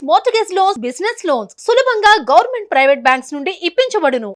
Mortgage loans, business loans సులభంగా government, private banks నుండి ఇప్పించబడును.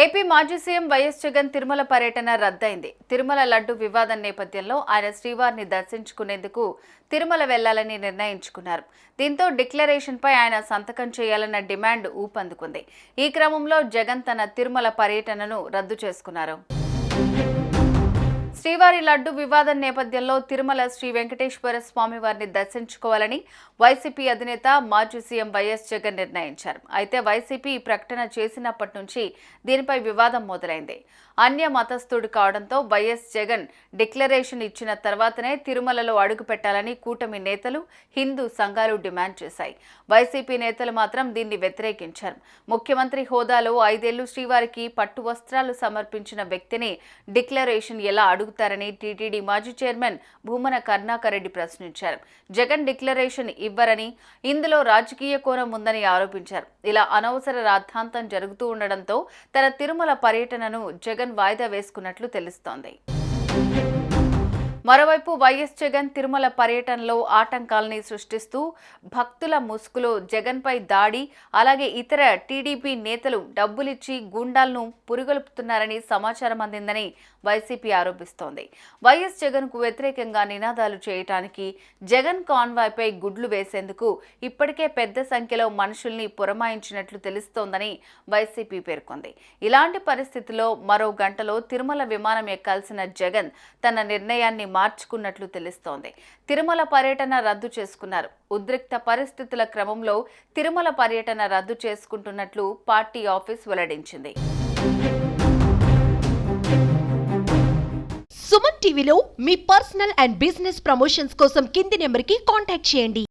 AP మాజీ సీఎం వైఎస్ జగన్ తిరుమల పర్యటన రద్దయింది. తిరుమల లడ్డు వివాదం నేపథ్యంలో ఆయన శ్రీవారిని దర్శించుకునేందుకు తిరుమల వెళ్లాలని నిర్ణయించుకున్నారు. దీంతో డిక్లరేషన్పై ఆయన సంతకం చేయాలన్న డిమాండ్ ఊపందుకుంది. ఈ క్రమంలో జగన్ తన తిరుమల పర్యటనను రద్దు చేసుకున్నారు. శ్రీవారి లడ్డు వివాదం నేపథ్యంలో తిరుమల శ్రీ వెంకటేశ్వర స్వామి వారిని దర్శించుకోవాలని వైసీపీ అధినేత మాజీ సీఎం వైఎస్ జగన్ నిర్ణయించారు. అయితే వైసీపీ ఈ ప్రకటన చేసినప్పటి నుంచి దీనిపై వివాదం మొదలైంది. అన్య మతస్థుడు కావడంతో వైఎస్ జగన్ డిక్లరేషన్ ఇచ్చిన తర్వాతనే తిరుమలలో అడుగు పెట్టాలని కూటమి నేతలు, హిందూ సంఘాలు డిమాండ్ చేశాయి. వైసీపీ నేతలు మాత్రం దీన్ని వ్యతిరేకించారు. ముఖ్యమంత్రి హోదాలో 5 ఏళ్లు శ్రీవారికి పట్టు వస్త్రాలు సమర్పించిన వ్యక్తిని డిక్లరేషన్ ఎలా అడుగుతారని టీటీడీ మాజీ చైర్మన్ భూమన కరుణాకర్ రెడ్డి ప్రశ్నించారు. జగన్ డిక్లరేషన్ ఇవ్వరని, ఇందులో రాజకీయ కోణం ఉందని ఆరోపించారు. ఇలా అనవసర రాద్ధాంతం జరుగుతూ ఉండడంతో తన తిరుమల పర్యటనను జగన్ వాయిదా వేసుకున్నట్లు తెలుస్తోంది. మరోవైపు వైఎస్ జగన్ తిరుమల పర్యటనలో ఆటంకాలని సృష్టిస్తూ భక్తుల ముసుగులో జగన్పై దాడి, అలాగే ఇతర టీడీపీ నేతలు డబ్బులిచ్చి గూండాలను పురుగొల్పుతున్నారని సమాచారం అందిందని వైసీపీ ఆరోపిస్తోంది. వైఎస్ జగన్కు వ్యతిరేకంగా నినాదాలు చేయటానికి, జగన్ కాన్వాయ్పై గుడ్లు వేసేందుకు ఇప్పటికే పెద్ద సంఖ్యలో మనుషుల్ని పురమాయించినట్లు తెలుస్తోందని వైసీపీ పేర్కొంది. ఇలాంటి పరిస్థితుల్లో మరో గంటలో తిరుమల విమానం ఎక్కాల్సిన జగన్ తన నిర్ణయాన్ని మార్చుకున్నట్లు తెలుస్తోంది. తిరుమల పర్యటన రద్దు చేసుకున్నారు. ఉద్రిక్త పరిస్థితుల క్రమంలో తిరుమల పర్యటన రద్దు చేసుకుంటున్నట్లు పార్టీ ఆఫీస్ వెల్లడించింది. సుమన్ టీవీలో మీ పర్సనల్ అండ్ బిజినెస్ ప్రమోషన్స్ కోసం కింది నెంబర్కి కాంటాక్ట్ చేయండి.